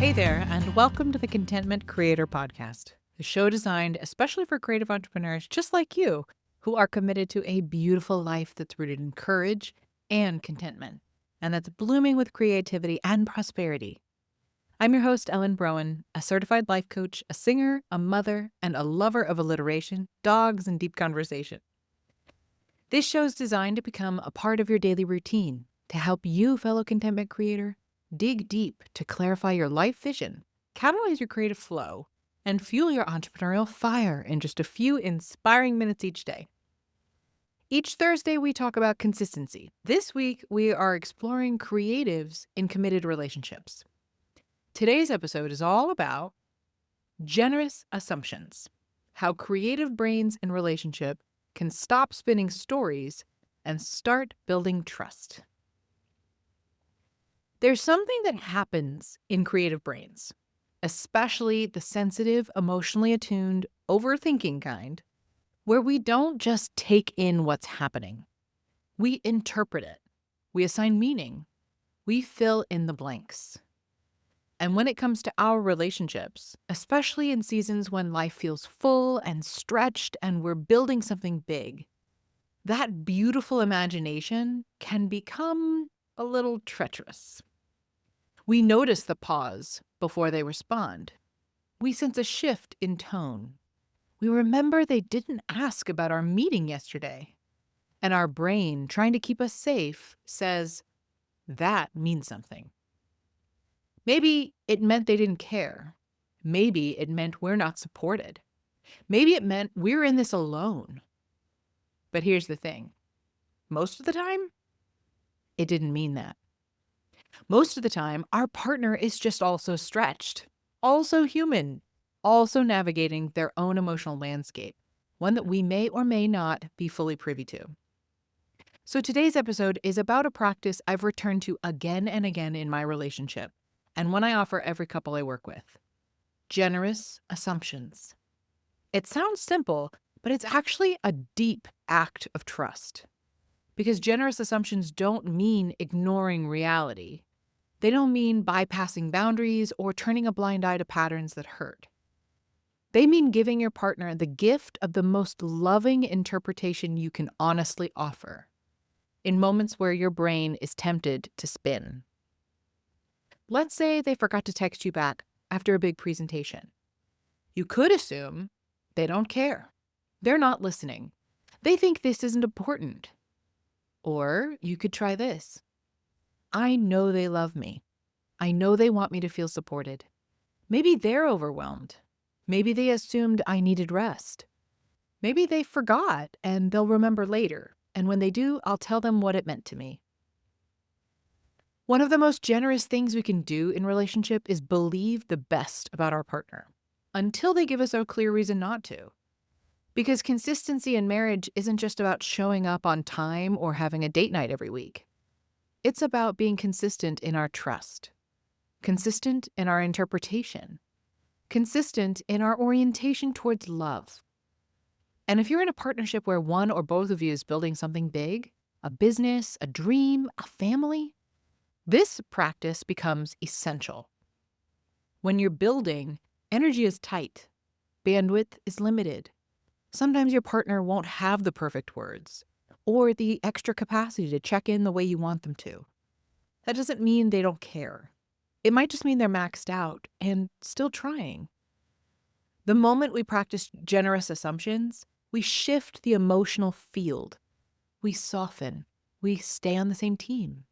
Hey there, and welcome to the Contentment Creator Podcast, the show designed especially for creative entrepreneurs just like you who are committed to a beautiful life that's rooted in courage and contentment, and that's blooming with creativity and prosperity. I'm your host, Ellen Browen, a certified life coach, a singer, a mother, and a lover of alliteration, dogs, and deep conversation. This show is designed to become a part of your daily routine to help you, fellow contentment creator, dig deep to clarify your life vision, catalyze your creative flow, and fuel your entrepreneurial fire in just a few inspiring minutes each day. Each Thursday, we talk about consistency. This week, we are exploring creatives in committed relationships. Today's episode is all about generous assumptions, how creative brains in relationship can stop spinning stories and start building trust. There's something that happens in creative brains, especially the sensitive, emotionally attuned, overthinking kind, where we don't just take in what's happening. We interpret it. We assign meaning. We fill in the blanks. And when it comes to our relationships, especially in seasons when life feels full and stretched and we're building something big, that beautiful imagination can become a little treacherous. We notice the pause before they respond. We sense a shift in tone. We remember they didn't ask about our meeting yesterday. And our brain, trying to keep us safe, says, that means something. Maybe it meant they didn't care. Maybe it meant we're not supported. Maybe it meant we're in this alone. But here's the thing. Most of the time, it didn't mean that. Most of the time, our partner is just also stretched, also human, also navigating their own emotional landscape, one that we may or may not be fully privy to. So today's episode is about a practice I've returned to again and again in my relationship, and one I offer every couple I work with. Generous assumptions. It sounds simple, but it's actually a deep act of trust. Because generous assumptions don't mean ignoring reality. They don't mean bypassing boundaries or turning a blind eye to patterns that hurt. They mean giving your partner the gift of the most loving interpretation you can honestly offer in moments where your brain is tempted to spin. Let's say they forgot to text you back after a big presentation. You could assume they don't care. They're not listening. They think this isn't important. Or you could try this. I know they love me. I know they want me to feel supported. Maybe they're overwhelmed. Maybe they assumed I needed rest. Maybe they forgot and they'll remember later. And when they do, I'll tell them what it meant to me. One of the most generous things we can do in relationship is believe the best about our partner until they give us a clear reason not to. Because consistency in marriage isn't just about showing up on time or having a date night every week. It's about being consistent in our trust, consistent in our interpretation, consistent in our orientation towards love. And if you're in a partnership where one or both of you is building something big, a business, a dream, a family, this practice becomes essential. When you're building, energy is tight, bandwidth is limited. Sometimes your partner won't have the perfect words or the extra capacity to check in the way you want them to. That doesn't mean they don't care. It might just mean they're maxed out and still trying. The moment we practice generous assumptions, we shift the emotional field. We soften. We stay on the same team.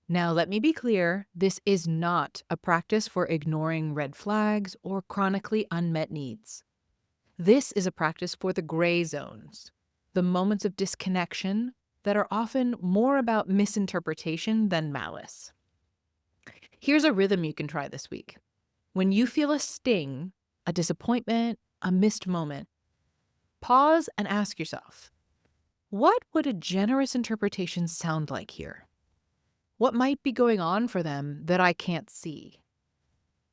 Now, let me be clear, this is not a practice for ignoring red flags or chronically unmet needs. This is a practice for the gray zones, the moments of disconnection that are often more about misinterpretation than malice. Here's a rhythm you can try this week. When you feel a sting, a disappointment, a missed moment, pause and ask yourself, what would a generous interpretation sound like here? What might be going on for them that I can't see?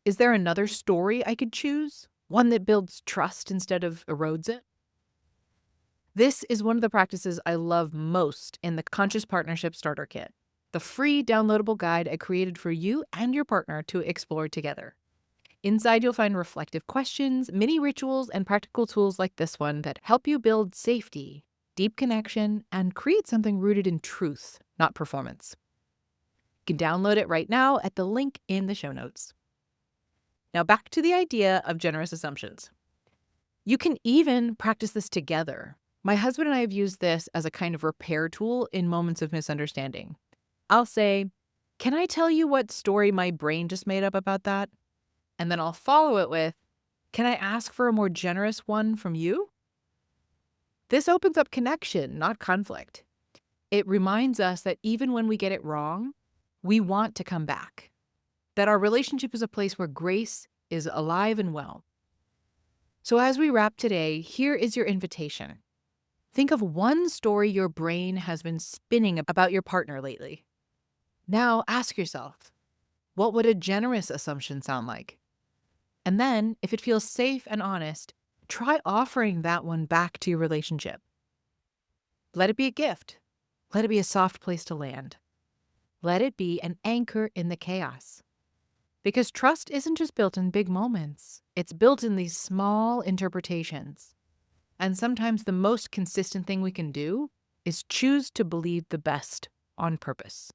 Is there another story I could choose? One that builds trust instead of erodes it? This is one of the practices I love most in the Conscious Partnership Starter Kit. the free downloadable guide I created for you and your partner to explore together. Inside, you'll find reflective questions, mini rituals, and practical tools like this one that help you build safety, deep connection, and create something rooted in truth, not performance. You can download it right now at the link in the show notes. Now back to the idea of generous assumptions. You can even practice this together. My husband and I have used this as a kind of repair tool in moments of misunderstanding. I'll say, "Can I tell you what story my brain just made up about that?" And then I'll follow it with, "Can I ask for a more generous one from you?" This opens up connection, not conflict. It reminds us that even when we get it wrong, we want to come back. That our relationship is a place where grace is alive and well. So as we wrap today, here is your invitation. Think of one story your brain has been spinning about your partner lately. Now ask yourself, what would a generous assumption sound like? And then, if it feels safe and honest, try offering that one back to your relationship. Let it be a gift. Let it be a soft place to land. Let it be an anchor in the chaos. Because trust isn't just built in big moments. It's built in these small interpretations. And sometimes the most consistent thing we can do is choose to believe the best on purpose.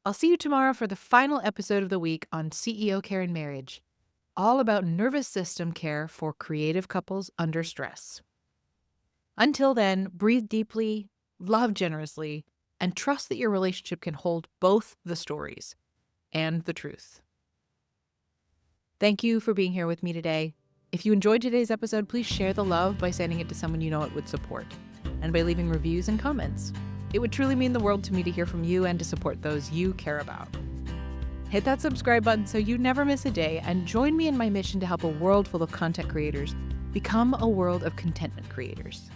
I'll see you tomorrow for the final episode of the week on CEO Care and Marriage, all about nervous system care for creative couples under stress. Until then, breathe deeply, love generously, and trust that your relationship can hold both the stories and the truth. Thank you for being here with me today. If you enjoyed today's episode, please share the love by sending it to someone you know it would support, and by leaving reviews and comments. It would truly mean the world to me to hear from you and to support those you care about. Hit that subscribe button so you never miss a day, and join me in my mission to help a world full of content creators become a world of contentment creators.